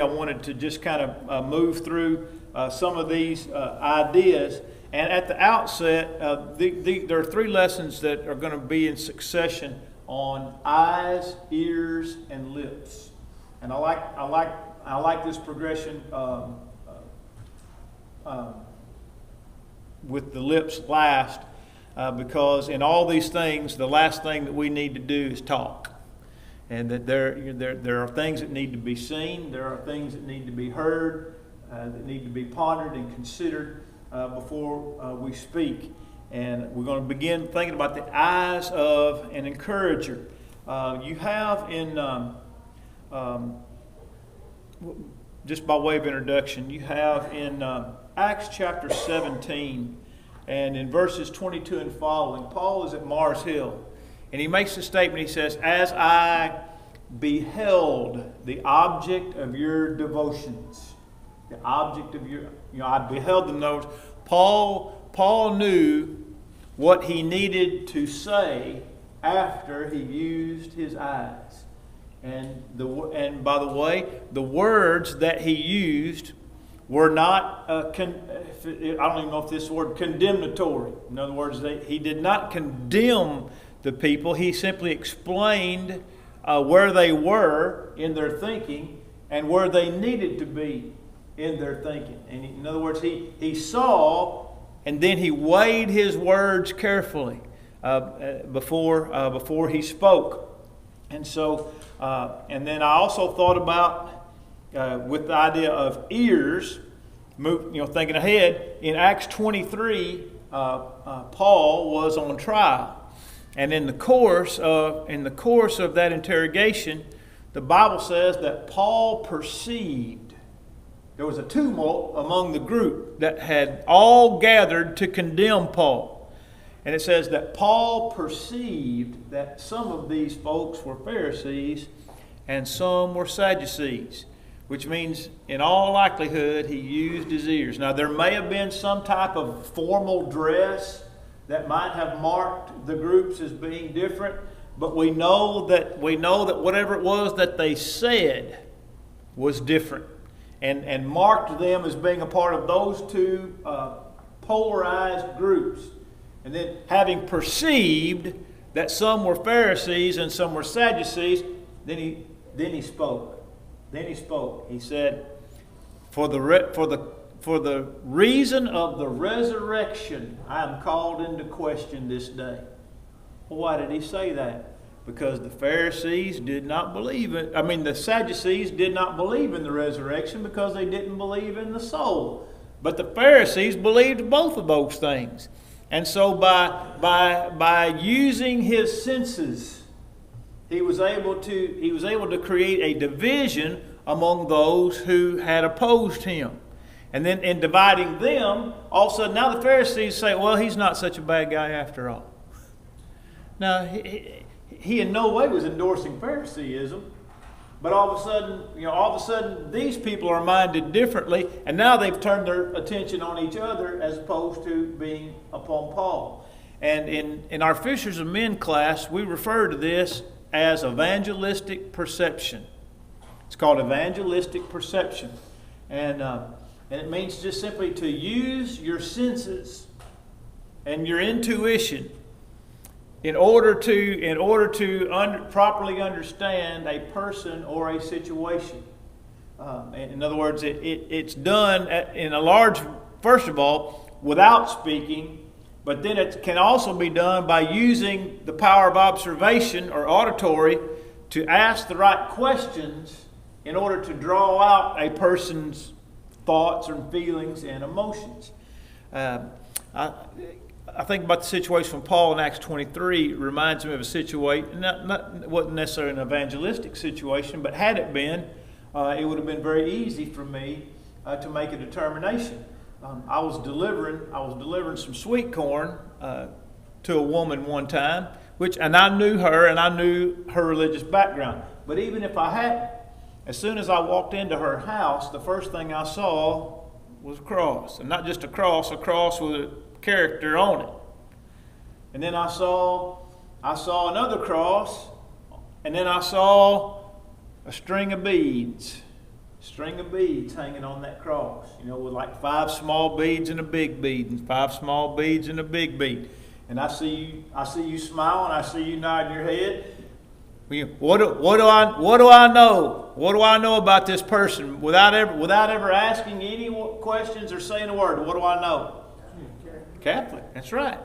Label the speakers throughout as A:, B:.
A: I wanted to just kind of move through some of these ideas. And at the outset, there are three lessons that are going to be in succession on eyes, ears, and lips. And I like this progression with the lips last, because in all these things, the last thing that we need to do is talk. And that there are things that need to be seen, there are things that need to be heard, that need to be pondered and considered before we speak. And we're going to begin thinking about the eyes of an encourager. You have in, just by way of introduction, you have in Acts chapter 17 and in verses 22 and following, Paul is at Mars Hill. And he makes a statement. He says, "As I beheld the object of your devotions," the object of your, I beheld the notes. Paul knew what he needed to say after he used his eyes. And by the way, the words that he used were not, I don't even know if this word, condemnatory. In other words, he did not condemn the people. He simply explained where they were in their thinking and where they needed to be in their thinking. And in other words, he saw and then he weighed his words carefully before he spoke. And so, and then I also thought about with the idea of ears, thinking ahead. In Acts 23, Paul was on trial. And in the course of that interrogation, the Bible says that Paul perceived there was a tumult among the group that had all gathered to condemn Paul. And it says that Paul perceived that some of these folks were Pharisees and some were Sadducees, which means in all likelihood he used his ears. Now there may have been some type of formal dress that might have marked the groups as being different, but we know that whatever it was that they said was different, and marked them as being a part of those two polarized groups. And then, having perceived that some were Pharisees and some were Sadducees, then he spoke. He said, "For the reason of the resurrection, I am called into question this day." Well, why did he say that? Because the Pharisees did not believe it. The Sadducees did not believe in the resurrection because they didn't believe in the soul. But the Pharisees believed both of those things. And so by using his senses, he was able to create a division among those who had opposed him. And then in dividing them, all of a sudden now the Pharisees say, well, he's not such a bad guy after all. Now, he in no way was endorsing Phariseeism, but all of a sudden these people are minded differently, and now they've turned their attention on each other as opposed to being upon Paul. And in our Fishers of Men class, we refer to this as evangelistic perception. It's called evangelistic perception. And it means just simply to use your senses and your intuition in order to properly understand a person or a situation. In other words, it's done first of all, without speaking, but then it can also be done by using the power of observation or auditory to ask the right questions in order to draw out a person's thoughts and feelings and emotions. I think about the situation from Paul in Acts 23. It reminds me of a situation, wasn't necessarily an evangelistic situation, but had it been, it would have been very easy for me to make a determination. I was delivering some sweet corn to a woman one time, and I knew her and I knew her religious background. But even if I hadn't, as soon as I walked into her house, the first thing I saw was a cross. And not just a cross with a character on it. And then I saw another cross, and then I saw a string of beads. string of beads hanging on that cross, with like 5 small beads and a big bead, and 5 small beads and a big bead. And I see you smiling, I see you nodding your head. What do I know? What do I know about this person? Without ever asking any questions or saying a word, what do I know? Catholic. That's right.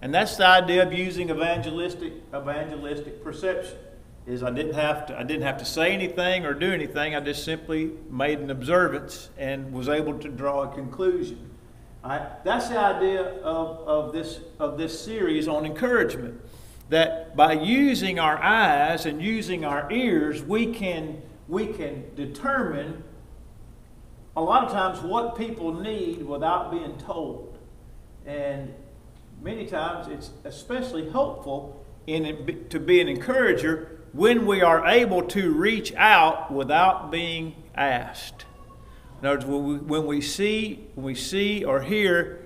A: And that's the idea of using evangelistic perception. Is I didn't have to say anything or do anything. I just simply made an observance and was able to draw a conclusion. That's the idea of this series on encouragement. That by using our eyes and using our ears, we can determine a lot of times what people need without being told. And many times it's especially helpful to be an encourager when we are able to reach out without being asked. In other words, when we see or hear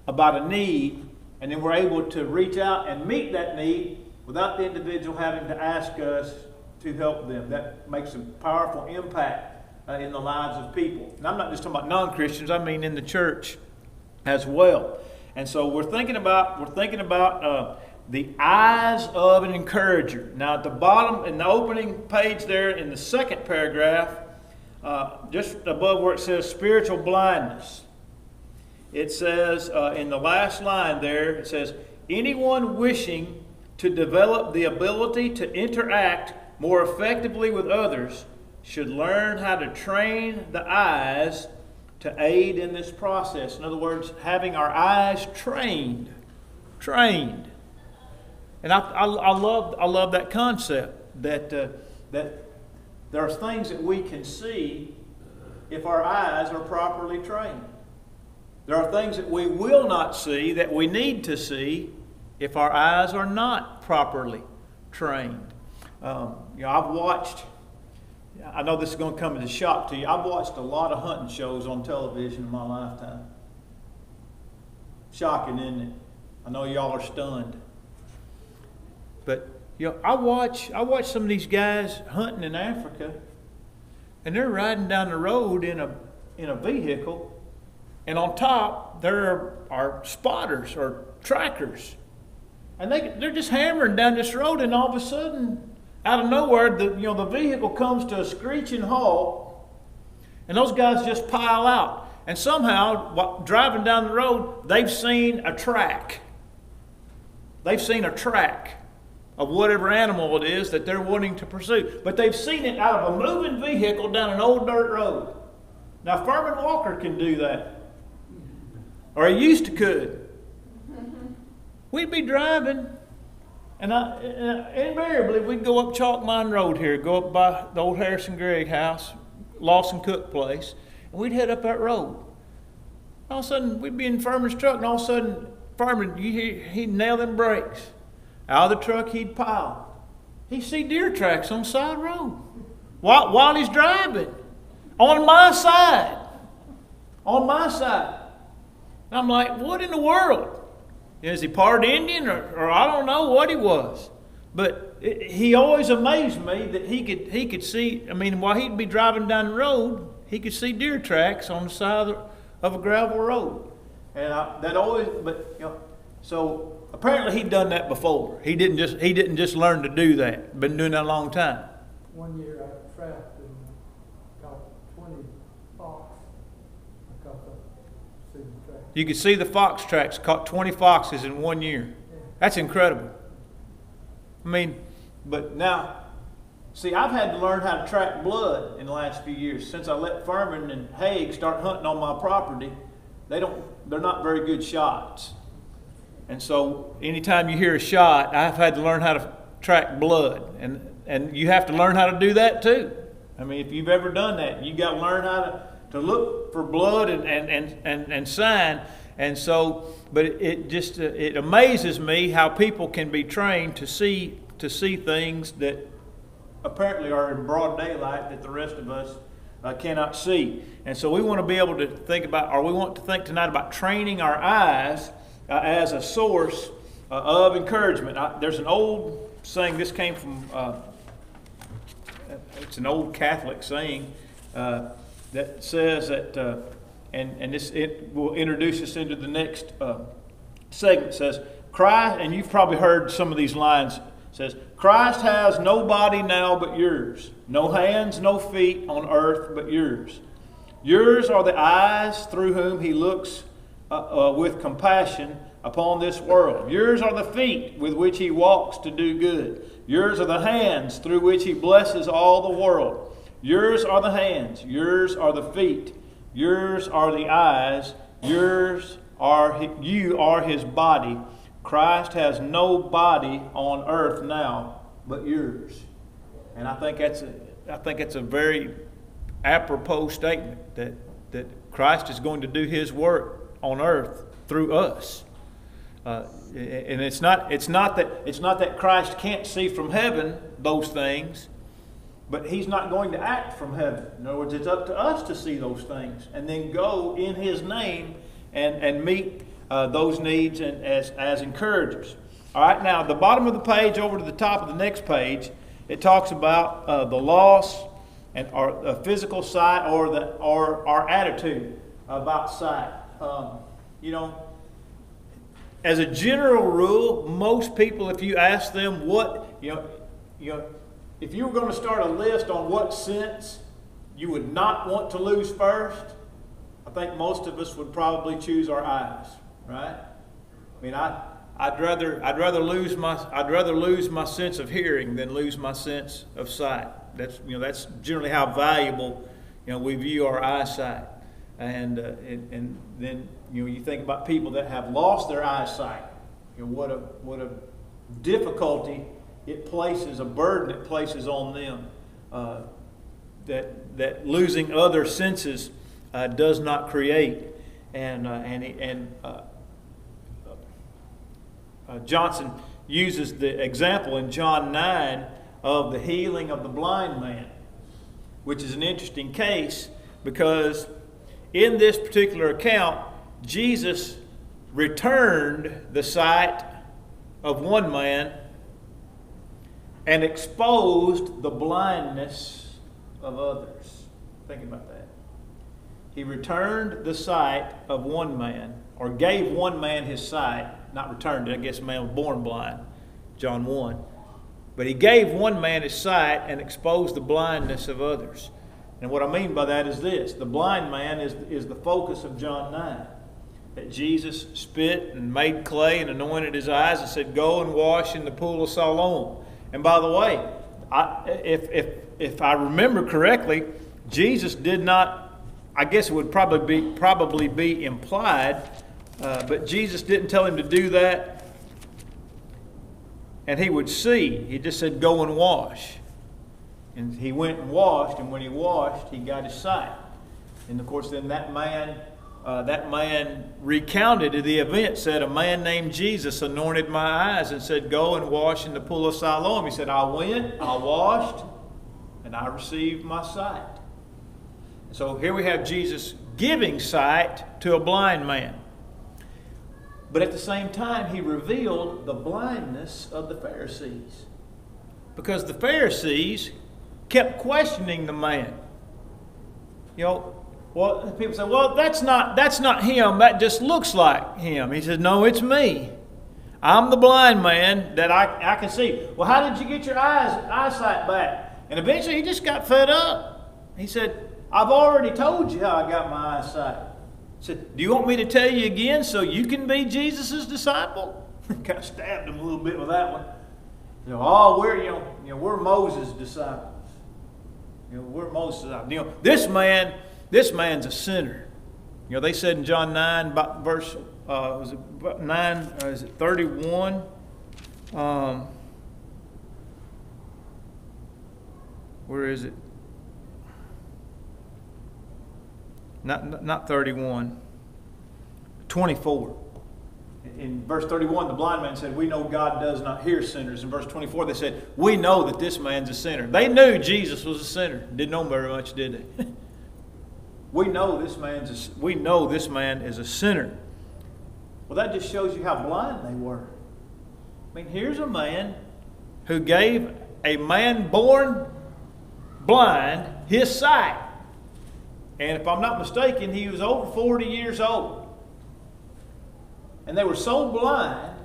A: about a need, and then we're able to reach out and meet that need without the individual having to ask us to help them. That makes a powerful impact in the lives of people. And I'm not just talking about non-Christians, I mean in the church as well. And so we're thinking about the eyes of an encourager. Now at the bottom, in the opening page there, in the second paragraph, just above where it says spiritual blindness, it says in the last line there, it says, anyone wishing to develop the ability to interact more effectively with others should learn how to train the eyes to aid in this process. In other words, having our eyes trained. And I love that concept that there are things that we can see if our eyes are properly trained. There are things that we will not see that we need to see if our eyes are not properly trained. I've watched, I know this is going to come as a shock to you, I've watched a lot of hunting shows on television in my lifetime. Shocking, isn't it? I know y'all are stunned. But I watch some of these guys hunting in Africa, and they're riding down the road in a vehicle, and on top there are spotters or trackers, and they're just hammering down this road, and all of a sudden, out of nowhere, the vehicle comes to a screeching halt, and those guys just pile out. And somehow, while driving down the road, they've seen a track. They've seen a track of whatever animal it is that they're wanting to pursue. But they've seen it out of a moving vehicle down an old dirt road. Now, Furman Walker can do that. Or he used to could. We'd be driving, and invariably we'd go up Chalk Mine Road here, go up by the old Harrison Gregg house, Lawson Cook place, and we'd head up that road. All of a sudden, we'd be in Furman's truck, and all of a sudden, Furman, he'd nail them brakes. Out of the truck, he'd pile. He'd see deer tracks on the side of the road while he's driving. On my side. On my side. And I'm like, what in the world? Is he part Indian or I don't know what he was. But he always amazed me that he could see, while he'd be driving down the road, he could see deer tracks on the side of a gravel road. And so apparently he'd done that before. He didn't just learn to do that. Been doing that a long time.
B: One year I trapped and caught 20 fox. I caught the tracks.
A: You could see the fox tracks. Caught 20 foxes in 1 year.
B: Yeah.
A: That's incredible. But now, see, I've had to learn how to track blood in the last few years. Since I let Furman and Haig start hunting on my property, they're not very good shots. And so anytime you hear a shot, I've had to learn how to track blood. And you have to learn how to do that too. If you've ever done that, you got to learn how to look for blood and sign. And so, but it amazes me how people can be trained to see things that apparently are in broad daylight that the rest of us cannot see. And so we want to be able to think tonight about training our eyes as a source of encouragement. There's an old saying, this came from, it's an old Catholic saying, that says that, and it will introduce us into the next segment. It says, Christ, and you've probably heard some of these lines. It says, Christ has no body now but yours, no hands, no feet on earth but yours. Yours are the eyes through whom he looks with compassion upon this world. Yours are the feet with which he walks to do good. Yours are the hands through which he blesses all the world. Yours are the hands. Yours are the feet. Yours are the eyes. You are his body. Christ has no body on earth now but yours. And I think it's a very apropos statement that Christ is going to do his work on earth through us. And it's not that Christ can't see from heaven those things, but he's not going to act from heaven. In other words, it's up to us to see those things and then go in his name and meet those needs and as encouragers. All right, now the bottom of the page over to the top of the next page, it talks about the loss and our physical sight or our attitude about sight. As a general rule, most people, if you ask them if you were going to start a list on what sense you would not want to lose first, I think most of us would probably choose our eyes, right? I mean, I'd rather lose my sense of hearing than lose my sense of sight. That's generally how valuable we view our eyesight. And then you think about people that have lost their eyesight. What a difficulty it places, a burden it places on them. That losing other senses does not create. Johnson uses the example in John 9 of the healing of the blind man, which is an interesting case because in this particular account, Jesus returned the sight of one man and exposed the blindness of others. Think about that. He returned the sight of one man, or gave one man his sight, not returned it, I guess a man was born blind, John 1. But he gave one man his sight and exposed the blindness of others. And what I mean by that is this. The blind man is the focus of John 9. That Jesus spit and made clay and anointed his eyes and said, go and wash in the pool of Siloam. And by the way, if I remember correctly, Jesus did not, I guess it would probably be implied, but Jesus didn't tell him to do that and he would see. He just said, go and wash. And he went and washed, and when he washed, he got his sight. And of course, then that man recounted the event, said, a man named Jesus anointed my eyes and said, go and wash in the pool of Siloam. He said, I went, I washed, and I received my sight. So here we have Jesus giving sight to a blind man. But at the same time, he revealed the blindness of the Pharisees. Because the Pharisees kept questioning the man. Well, people say, well, that's not him. That just looks like him. He said, no, it's me. I'm the blind man that I can see. Well, how did you get your eyesight back? And eventually he just got fed up. He said, I've already told you how I got my eyesight. He said, do you want me to tell you again so you can be Jesus' disciple? Kind of stabbed him a little bit with that one. We're Moses' disciples. We're Moses' disciples. This man's a sinner. They said in John 9, about verse, was it 9, is it 31? Where is it? Not 31. 24. In verse 31, the blind man said, we know God does not hear sinners. In verse 24, they said, we know that this man's a sinner. They knew Jesus was a sinner. Didn't know very much, did they? We know this man is a sinner. Well, that just shows you how blind they were. I mean, here's a man who gave a man born blind his sight. And if I'm not mistaken, he was over 40 years old. And they were so blind,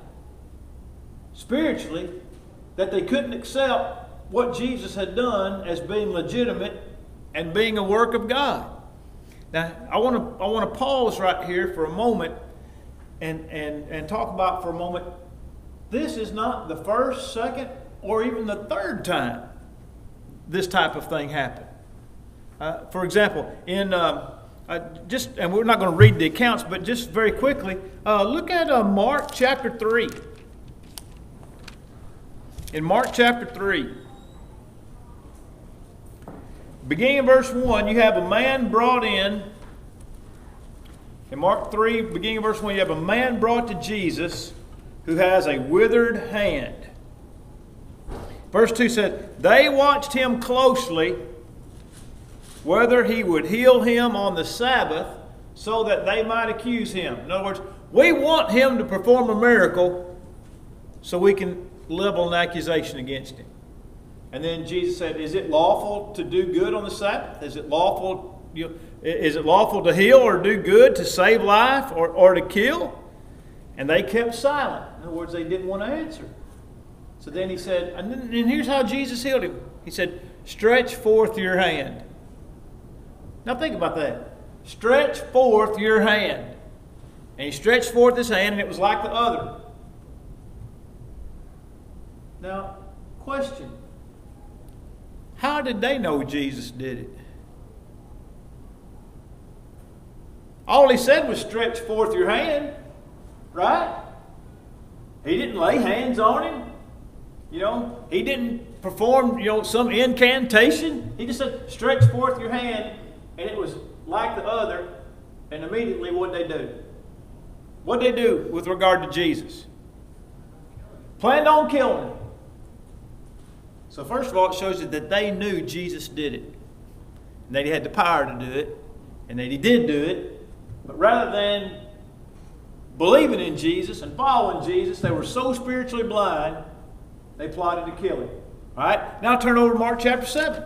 A: spiritually, that they couldn't accept what Jesus had done as being legitimate and being a work of God. Now, I want to pause right here for a moment and talk about for a moment. This is not the first, second, or even the third time this type of thing happened. For example, in and we're not going to read the accounts, but just very quickly, look at Mark chapter 3. In Mark chapter 3, beginning in verse 1, you have a man brought in Mark 3, beginning in verse 1, you have a man brought to Jesus who has a withered hand. Verse 2 says, they watched him closely, whether he would heal him on the Sabbath, so that they might accuse him. In other words, we want him to perform a miracle so we can level an accusation against him. And then Jesus said, is it lawful to do good on the Sabbath? Is it lawful to heal or do good, to save life or to kill? And they kept silent. In other words, they didn't want to answer. So then he said, and here's how Jesus healed him. He said, stretch forth your hand. Now think about that. Stretch forth your hand. And he stretched forth his hand, and it was like the other. Now, question. How did they know Jesus did it? All he said was stretch forth your hand, right? He didn't lay hands on him. He didn't perform, some incantation. He just said, stretch forth your hand, and it was like the other. And immediately, what'd they do? What'd they do with regard to Jesus? Planned on killing him. So first of all, it shows you that they knew Jesus did it. And that he had the power to do it. And that he did do it. But rather than believing in Jesus and following Jesus, they were so spiritually blind, they plotted to kill him. All right? Now turn over to Mark chapter 7.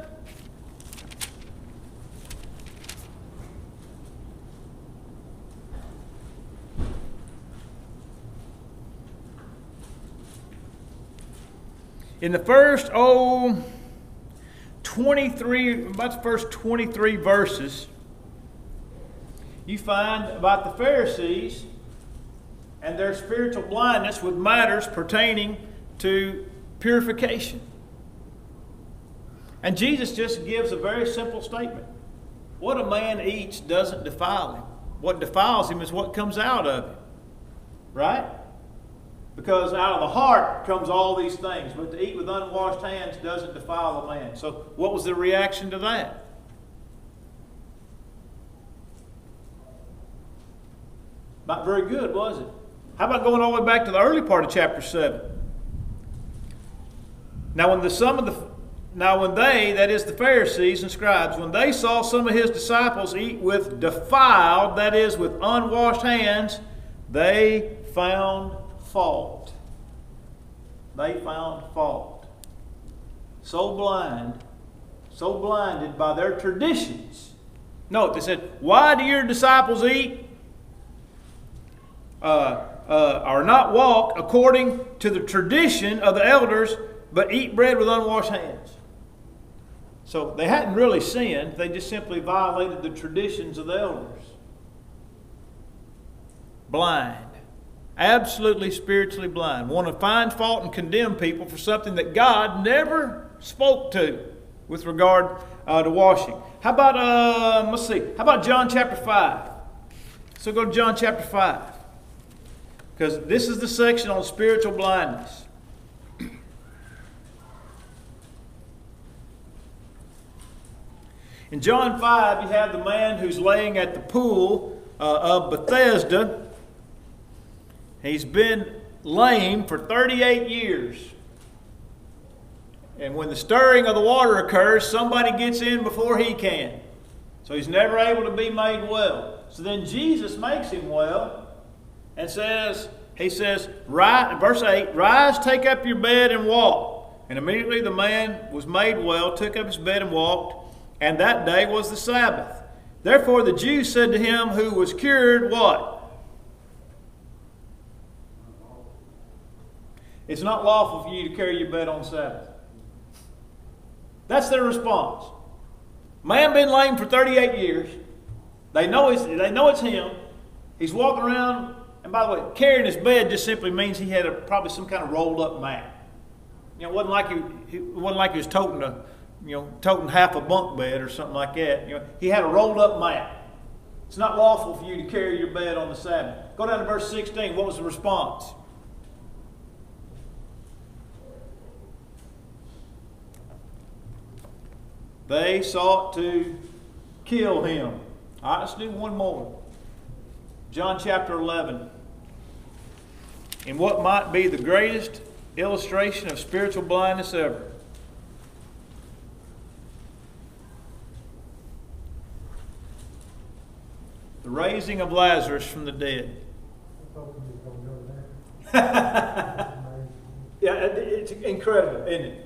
A: In the first, 23 verses, you find about the Pharisees and their spiritual blindness with matters pertaining to purification. And Jesus just gives a very simple statement. What a man eats doesn't defile him. What defiles him is what comes out of him. Right? Because out of the heart comes all these things. But to eat with unwashed hands doesn't defile a man. So what was the reaction to that? Not very good, was it? How about going all the way back to the early part of chapter 7? Now when they, that is the Pharisees and scribes, when they saw some of his disciples eat with defiled, that is with unwashed hands, they found fault. They found fault. So blinded by their traditions. Note, they said, why do your disciples eat or not walk according to the tradition of the elders, but eat bread with unwashed hands? So they hadn't really sinned. They just simply violated the traditions of the elders. Blind. Absolutely spiritually blind. Want to find fault and condemn people for something that God never spoke to with regard to washing. How about, How about John chapter 5? So go to John chapter 5. Because this is the section on spiritual blindness. In John 5, you have the man who's laying at the pool of Bethesda. He's been lame for 38 years. And when the stirring of the water occurs, somebody gets in before he can. So he's never able to be made well. So then Jesus makes him well and verse 8, rise, take up your bed and walk. And immediately the man was made well, took up his bed and walked. And that day was the Sabbath. Therefore the Jews said to him who was cured, what? It's not lawful for you to carry your bed on Sabbath. That's their response. Man been lame for 38 years. They know it's him. He's walking around, and by the way, carrying his bed just simply means he had probably some kind of rolled up mat. It wasn't like he was toting half a bunk bed or something like that. He had a rolled up mat. It's not lawful for you to carry your bed on the Sabbath. Go down to verse 16. What was the response? They sought to kill him. All right, let's do one more. John chapter 11. In what might be the greatest illustration of spiritual blindness ever. The raising of Lazarus from the dead. Yeah, it's incredible, isn't it?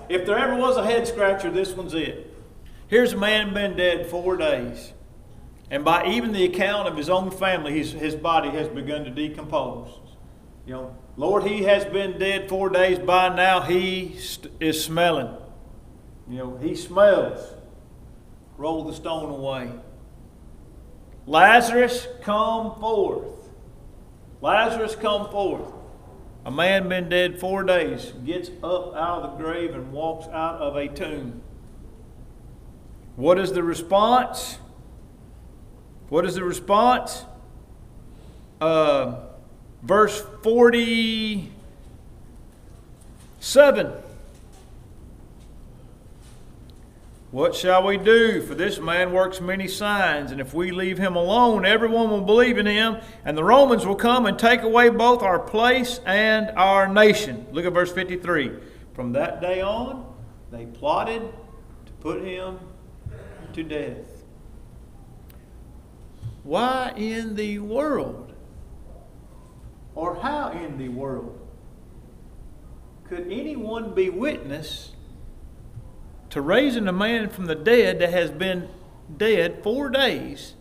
A: If there ever was a head scratcher, this one's it. Here's a man been dead 4 days. And by even the account of his own family, his body has begun to decompose. Lord, he has been dead 4 days. By now he is smelling. He smells. Roll the stone away. Lazarus, come forth. Lazarus, come forth. A man been dead 4 days gets up out of the grave and walks out of a tomb. What is the response? What is the response? Verse 47. What shall we do? For this man works many signs, and if we leave him alone, everyone will believe in him, and the Romans will come and take away both our place and our nation. Look at verse 53. From that day on, they plotted to put him to death. Why in the world, or how in the world, could anyone be witness to raising a man from the dead that has been dead 4 days?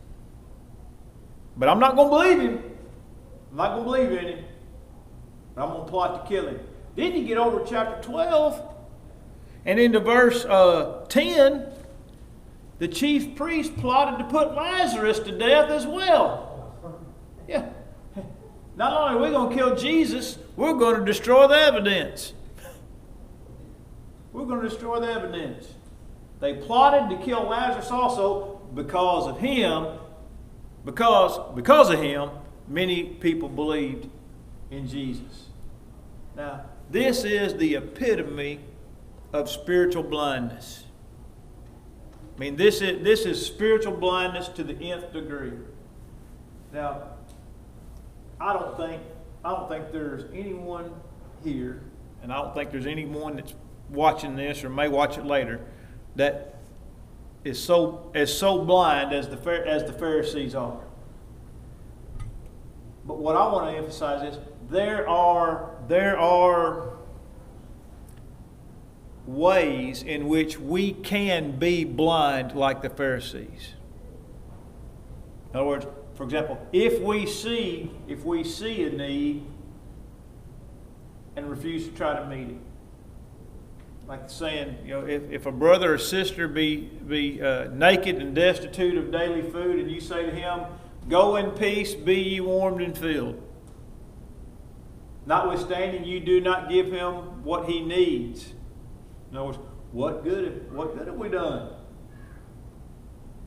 A: But I'm not going to believe him. I'm not going to believe in him. I'm going to plot to kill him. Then you get over to chapter 12, and into verse 10, the chief priest plotted to put Lazarus to death as well. Yeah. Not only are we going to kill Jesus, we're going to destroy the evidence. We're going to destroy the evidence. They plotted to kill Lazarus also because of him. Because of him, many people believed in Jesus. Now, this is the epitome of spiritual blindness. I mean, this is spiritual blindness to the nth degree. Now, I don't think there's anyone here, and I don't think there's anyone that's watching this or may watch it later, that is so blind as the Pharisees are. But what I want to emphasize is there are ways in which we can be blind like the Pharisees. In other words, for example, if we see a need and refuse to try to meet it. Like the saying, if a brother or sister be naked and destitute of daily food, and you say to him, "Go in peace, be ye warmed and filled." Notwithstanding, you do not give him what he needs. In other words, what good have we done?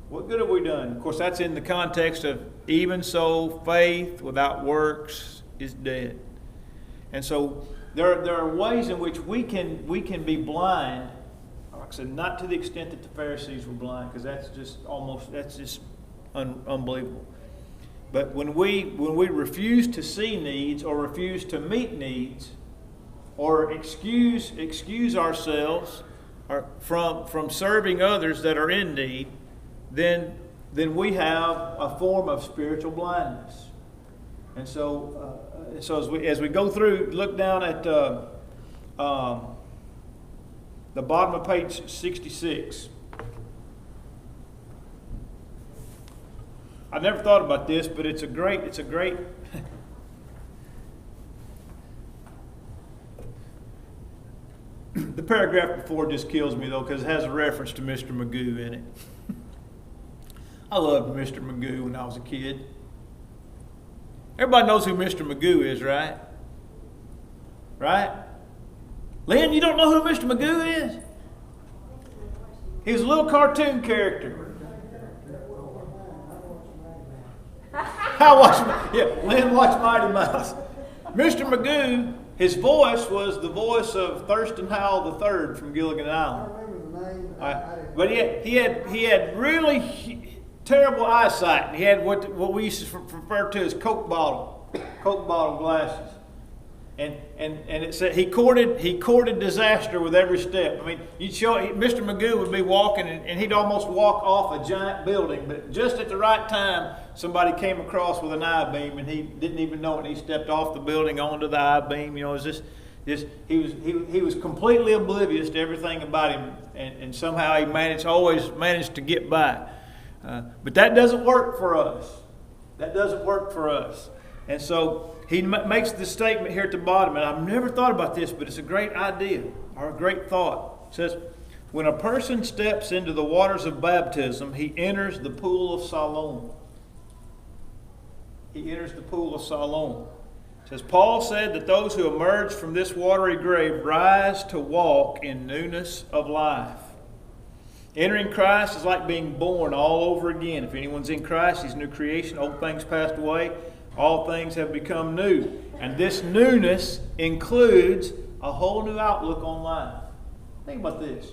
A: What good have we done? Of course, that's in the context of even so, faith without works is dead. And so there are ways in which we can be blind. Like I said, not to the extent that the Pharisees were blind, because that's just unbelievable. But when we refuse to see needs or refuse to meet needs or excuse ourselves from serving others that are in need, then we have a form of spiritual blindness. And so as we go through, look down at the bottom of page 66. I never thought about this, but it's a great. The paragraph before just kills me though, because it has a reference to Mr. Magoo in it. I loved Mr. Magoo when I was a kid. Everybody knows who Mr. Magoo is, right? Right? Lynn, you don't know who Mr. Magoo is? He was a little cartoon character. Lynn watched Mighty Mouse. Mr. Magoo, his voice was the voice of Thurston Howell III from Gilligan Island.
B: I remember the name.
A: But he had really terrible eyesight. He had what we used to refer to as Coke bottle glasses. And it said he courted disaster with every step. I mean, Mr. Magoo would be walking and he'd almost walk off a giant building, but just at the right time, somebody came across with an I-beam and he didn't even know it. And he stepped off the building onto the I-beam. You know, it was he was completely oblivious to everything about him, and somehow he always managed to get by. But that doesn't work for us. That doesn't work for us. And so he makes this statement here at the bottom, and I've never thought about this, but it's a great idea or a great thought. It says, when a person steps into the waters of baptism, he enters the pool of Siloam. He enters the pool of Siloam. It says, Paul said that those who emerge from this watery grave rise to walk in newness of life. Entering Christ is like being born all over again. If anyone's in Christ, he's a new creation. Old things passed away. All things have become new. And this newness includes a whole new outlook on life. Think about this.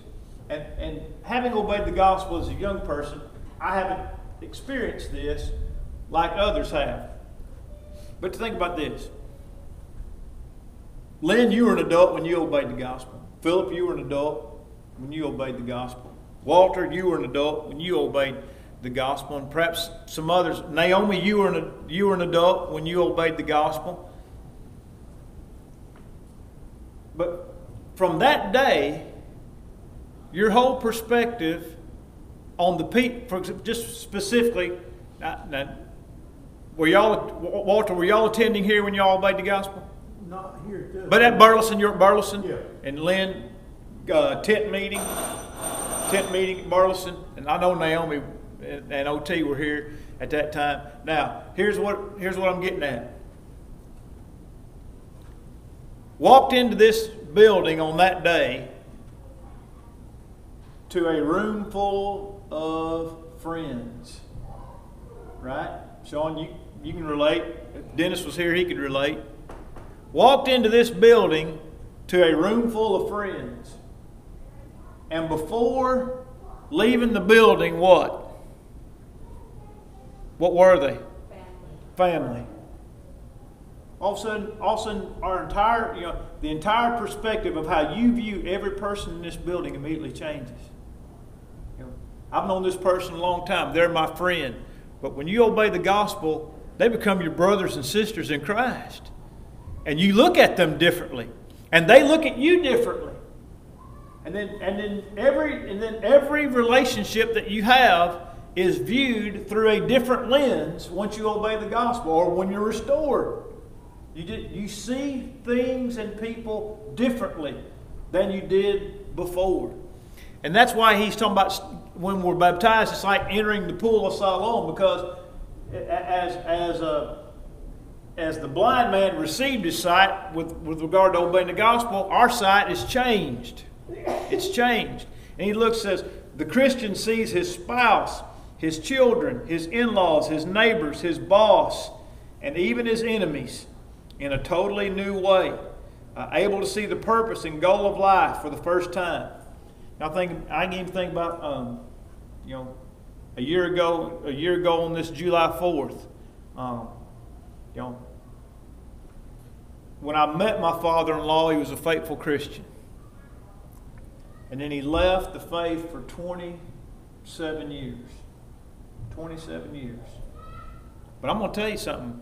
A: And having obeyed the gospel as a young person, I haven't experienced this like others have. But to think about this. Lynn, you were an adult when you obeyed the gospel. Philip, you were an adult when you obeyed the gospel. Walter, you were an adult when you obeyed the gospel, and perhaps some others. Naomi, you were an adult when you obeyed the gospel. But from that day, your whole perspective on the people, just specifically, Walter, were y'all attending here when y'all obeyed the gospel?
B: Not here too.
A: But at Burleson, you're at Burleson?
B: Yeah.
A: And Lynn, tent meeting at Burleson, and I know Naomi and OT were here at that time. Now, here's what I'm getting at. Walked into this building on that day to a room full of friends. Right? Sean, you can relate. If Dennis was here, he could relate. Walked into this building to a room full of friends. And before leaving the building, what? What were they? Family. All of a sudden, our entire, the entire perspective of how you view every person in this building immediately changes. I've known this person a long time. They're my friend. But when you obey the gospel, they become your brothers and sisters in Christ. And you look at them differently. And they look at you differently. And then every relationship that you have is viewed through a different lens once you obey the gospel or when you're restored. You see things and people differently than you did before. And that's why he's talking about when we're baptized, it's like entering the pool of Siloam, because as the blind man received his sight with regard to obeying the gospel, our sight is changed. It's changed. And he says, the Christian sees his spouse, his children, his in-laws, his neighbors, his boss, and even his enemies in a totally new way, able to see the purpose and goal of life for the first time. I can even think about, a year ago on this July 4th, when I met my father-in-law, he was a faithful Christian. And then he left the faith for 27 years. 27 years. But I'm going to tell you something.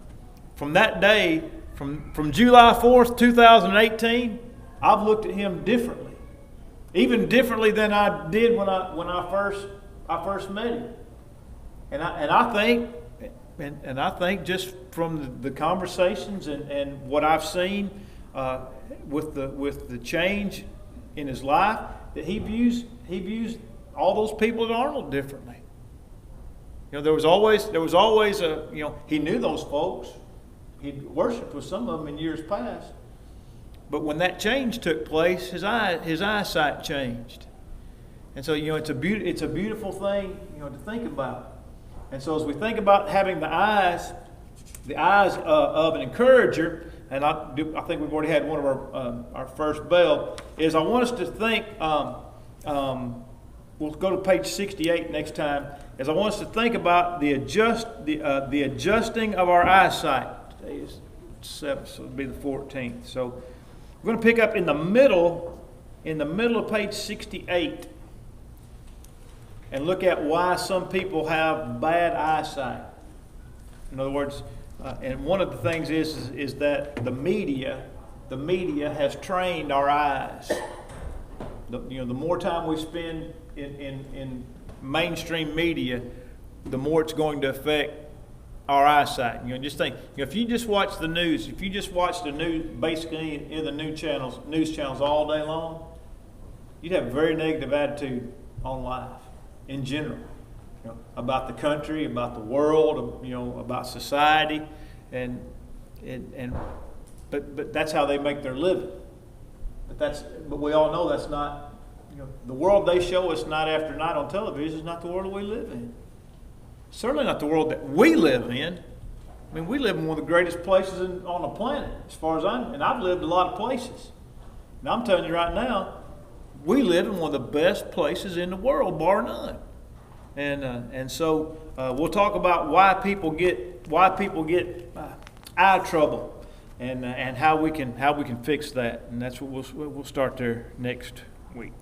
A: From that day, from July 4th, 2018, I've looked at him differently. Even differently than I did when I first met him. And I think, and I think just from the conversations and what I've seen with the change in his life, that he views all those people at Arnold differently. There was always a, he knew those folks. He'd worshiped with some of them in years past. But when that change took place, his eyesight changed. And so, it's a beautiful thing, to think about. And so as we think about having the eyes of an encourager, and I think we've already had one of our first bell, is I want us to think, we'll go to page 68 next time, is I want us to think about the adjusting of our eyesight. Today is 7th, so it'll be the 14th. So we're going to pick up in the middle of page 68 and look at why some people have bad eyesight. In other words, and one of the things is that the media has trained our eyes. The more time we spend in mainstream media, the more it's going to affect our eyesight. Just think, if you just watch the news, basically in the news channels all day long, you'd have a very negative attitude on life in general, about the country, about the world, about society, but that's how they make their living. But we all know that's not. The world they show us night after night on television is not the world we live in. Certainly not the world that we live in. I mean, we live in one of the greatest places on the planet, as far as and I've lived a lot of places. And I'm telling you right now, we live in one of the best places in the world, bar none. And so we'll talk about why people get eye trouble, and how we can fix that. And that's what we'll start there next week.